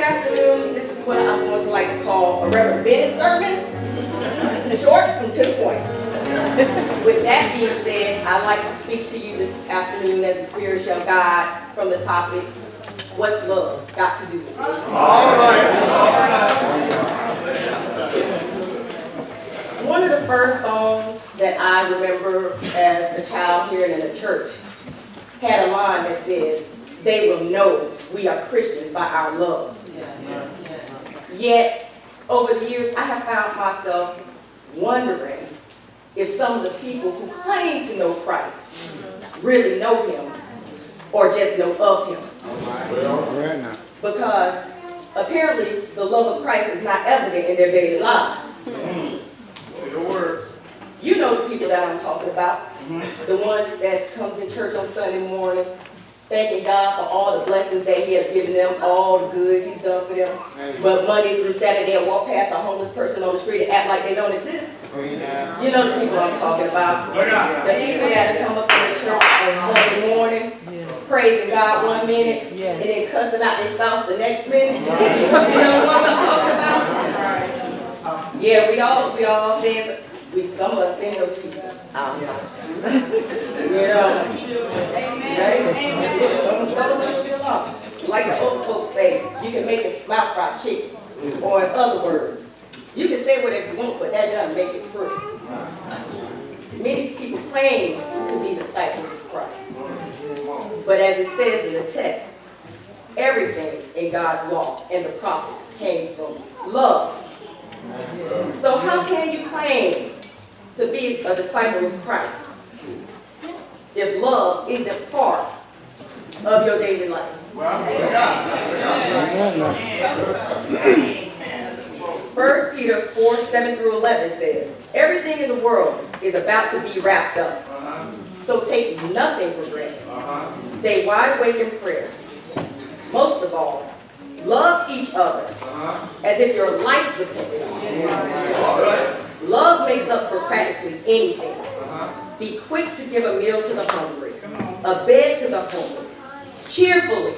afternoon. This is what I'm going to like to call a Reverend Bennett sermon. Short and to the point. With that being said, I'd like to speak to you this afternoon as the Spirit shall guide from the topic, what's love got to do with it? All right. One of the first songs that I remember as a child hearing in the church had a line that says, they will know we are Christians by our love. Yet, over the years, I have found myself wondering if some of the people who claim to know Christ really know him or just know of him. Because apparently the love of Christ is not evident in their daily lives. You know the people that I'm talking about. The one that comes in church on Sunday morning, thanking God for all the blessings that he has given them, all the good he's done for them. But Monday through Saturday, they'll walk past a homeless person on the street and act like they don't exist. You know the people I'm talking about. The people that come up to the church on Sunday morning, praising God one minute, and then cussing out their spouse the next minute. You know the ones I'm talking about? Yeah, we all saying, some of us been those people. You know, right? Like the old folks say, you can make a mouth fried chicken. Or in other words, you can say whatever you want, but that doesn't make it true. Many people claim to be disciples of Christ. But as it says in the text, everything in God's law and the prophets came from love. So how can you claim to be a disciple of Christ if love isn't part of your daily life? 1 Peter 4:7-11 says, everything in the world is about to be wrapped up. So take nothing for granted. Stay wide awake in prayer. Most of all, love each other as if your life depended on it. Love makes up for practically anything. Be quick to give a meal to the hungry, a bed to the homeless, cheerfully.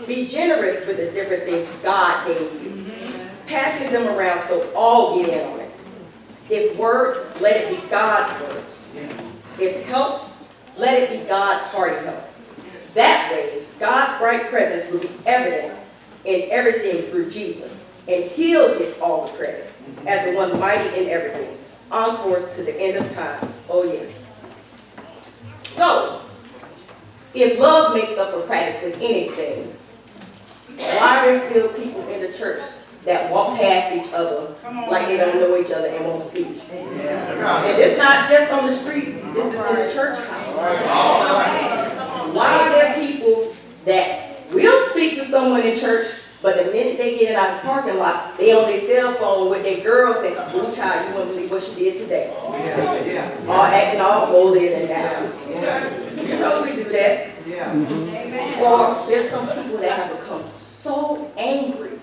Be generous with the different things God gave you, passing them around so all get in on it. If words, let it be God's words. If help, let it be God's hearty help. That way, God's bright presence will be evident in everything through Jesus, and he'll get all the credit as the one mighty in everything, on course to the end of time. Oh yes. So, if love makes up for practically anything, why are there still people in the church that walk past each other like they don't know each other and won't speak? And it's not just on the street, this is in the church house. Why are there people that will speak to someone in church, but the minute they get out of the parking lot, they on their cell phone with their girl saying, "Oh child, you wouldn't believe what she did today." Or acting all holy and that. You know we do that. Or there's some people that have become so angry,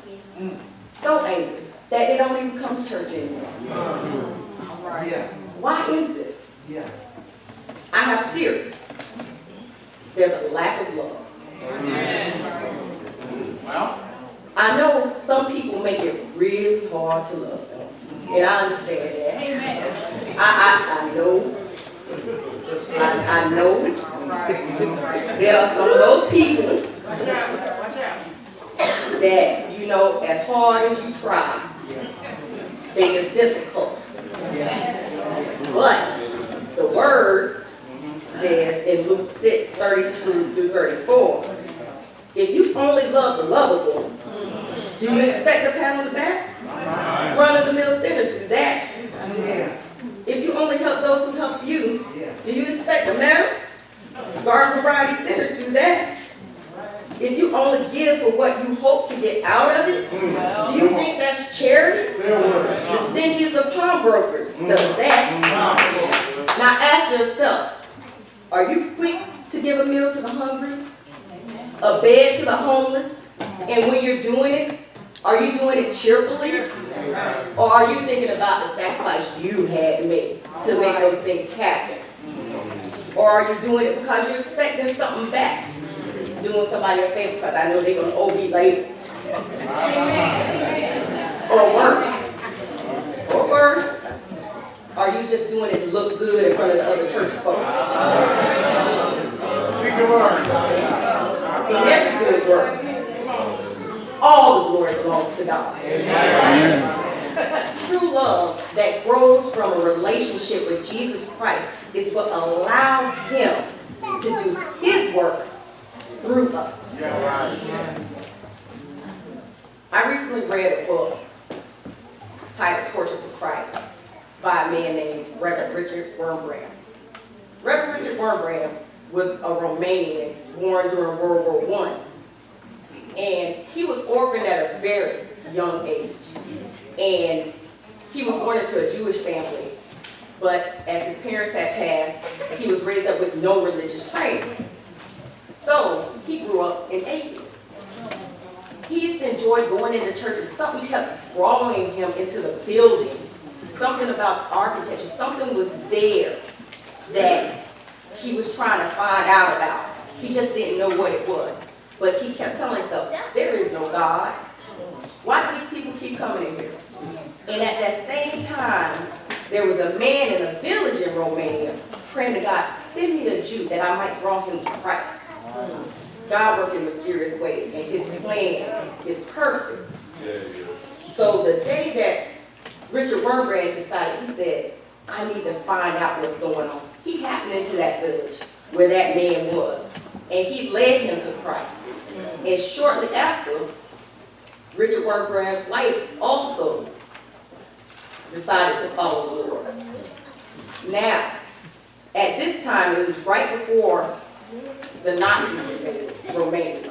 that they don't even come to church anymore. Why is this? I have theory. There's a lack of love. I know some people make it really hard to love them, and I understand that. I know. I know. There are some of those people that, you know, as hard as you try, they just difficult. But the word says in Luke 6:30-34, if you only love the lovable, do you expect a pat on the back? Run-of-the-mill sinners do that. If you only help those who help you, do you expect a medal? Garden variety sinners do that. If you only give for what you hope to get out of it, do you think that's charity? The stinkiest of pawnbrokers does that. Now ask yourself, are you quick to give a meal to the hungry? A bed to the homeless? And when you're doing it, are you doing it cheerfully? Or are you thinking about the sacrifice you had made to make those things happen? Or are you doing it because you're expecting something back? Doing somebody a favor because I know they're going to owe me later. Or worse. Or worse. Are you just doing it to look good in front of the other church folks? In every good work, all the glory belongs to God. True love that grows from a relationship with Jesus Christ is what allows Him to do His work through us. I recently read a book titled Torture for Christ by a man named Reverend Richard Wurmbrand. Reverend Richard Wurmbrand was a Romanian born during World War I. And he was orphaned at a very young age. And he was born into a Jewish family. But as his parents had passed, he was raised up with no religious training. So he grew up an atheist. He used to enjoy going into churches. Something kept drawing him into the buildings. Something about architecture. Something was there that he was trying to find out about. He just didn't know what it was. But he kept telling himself, there is no God. Why do these people keep coming in here? And at that same time, there was a man in a village in Romania praying to God, send me a Jew that I might draw him to Christ. God worked in mysterious ways, and His plan is perfect. So the day that Richard Wurmbrand decided, he said, I need to find out what's going on. He happened into that village where that man was, and he led him to Christ. And shortly after, Richard Wurmbrand's wife also decided to follow the Lord. Now, at this time, it was right before the Nazis invaded Romania.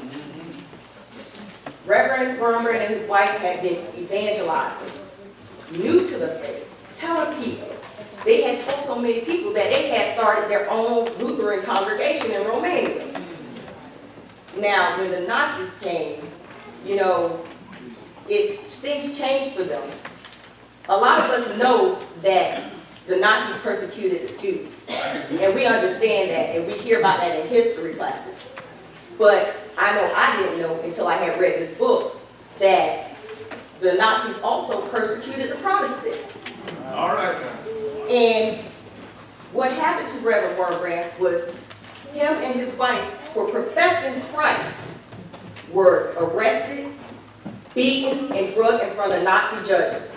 Reverend Wurmbrand and his wife had been evangelizing, new to the faith, telling people. They had told so many people that they had started their own Lutheran congregation in Romania. Now, when the Nazis came, things changed for them. A lot of us know that the Nazis persecuted the Jews, and we understand that, and we hear about that in history classes. But I know I didn't know until I had read this book that the Nazis also persecuted the Protestants. All right. And what happened to Reverend Wurmbrand was him and his wife, for professing Christ, were arrested, beaten, and drugged in front of Nazi judges.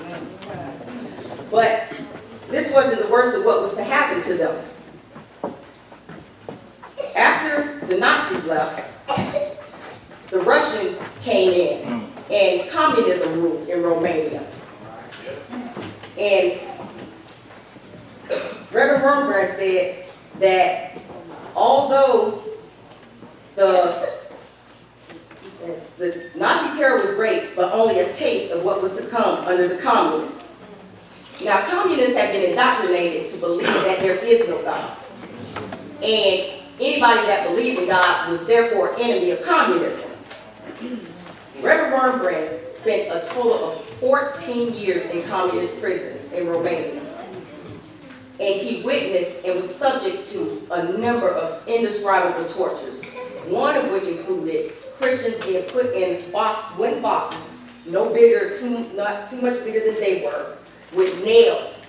But this wasn't the worst of what was to happen to them. After the Nazis left, the Russians came in, and communism ruled in Romania. And Reverend Wurmbrand said that although the Nazi terror was great, but only a taste of what was to come under the communists. Now, communists have been indoctrinated to believe that there is no God. And anybody that believed in God was therefore an enemy of communism. Reverend Wurmbrand spent a total of 14 years in communist prisons in Romania. And he witnessed and was subject to a number of indescribable tortures, one of which included Christians being put in wooden boxes, not too much bigger than they were, with nails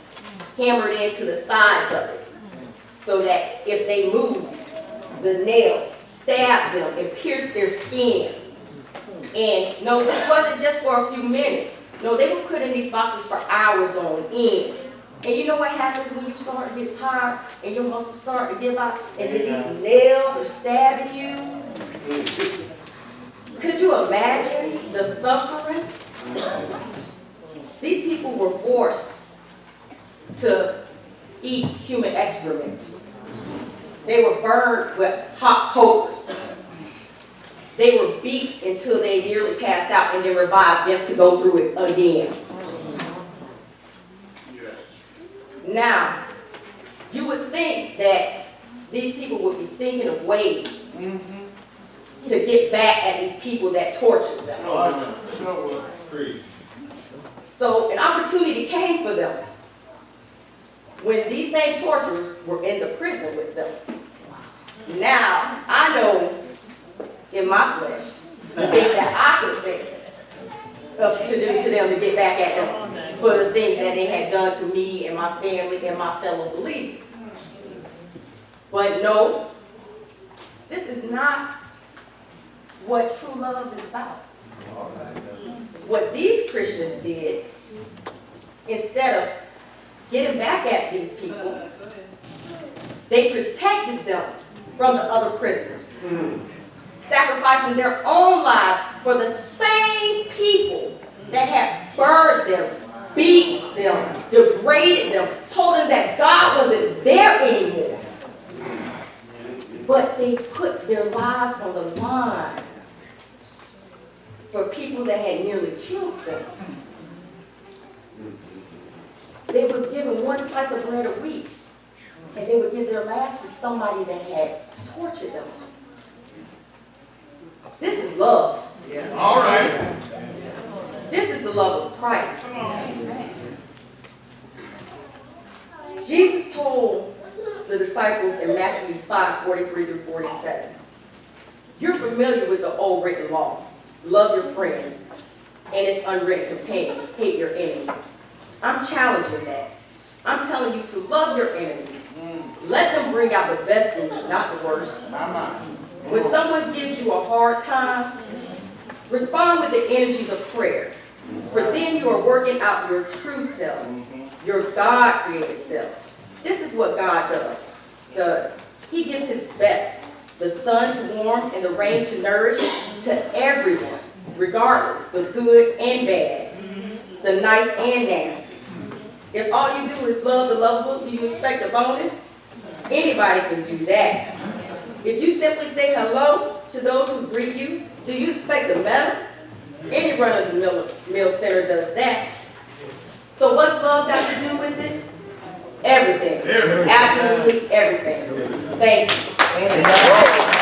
hammered into the sides of it, so that if they moved, the nails stabbed them and pierced their skin. And no, this wasn't just for a few minutes. No, they were put in these boxes for hours on end. And you know what happens when you start to get tired and your muscles start to give out and then these nails are stabbing you? Could you imagine the suffering? These people were forced to eat human excrement. They were burned with hot pokers. They were beat until they nearly passed out and then revived just to go through it again. Now, you would think that these people would be thinking of ways to get back at these people that tortured them. So an opportunity came for them when these same torturers were in the prison with them. Now, I know in my flesh the things that I could think to them to get back at them for the things that they had done to me and my family and my fellow believers. But no, this is not what true love is about. What these Christians did, instead of getting back at these people, they protected them from the other prisoners, sacrificing their own lives for the same people that had burned them, beat them, degraded them, told them that God wasn't there anymore. But they put their lives on the line for people that had nearly killed them. They were given one slice of bread a week, and they would give their last to somebody that had tortured them. This is love. Yeah. All right. This is the love of Christ. Jesus told the disciples in Matthew 5:43-47, you're familiar with the old written law. Love your friend and its unwritten companion. Hate your enemy. I'm challenging that. I'm telling you to love your enemies. Let them bring out the best in you, not the worst. When someone gives you a hard time, respond with the energies of prayer. For then you are working out your true selves, your God-created selves. This is what God does. He gives his best, the sun to warm and the rain to nourish, to everyone, regardless, the good and bad, the nice and nasty. If all you do is love the lovable, do you expect a bonus? Anybody can do that. If you simply say hello to those who greet you, do you expect a medal? Any run-of-the-mill center does that. So what's love got to do with it? Everything. Absolutely everything. Thank you.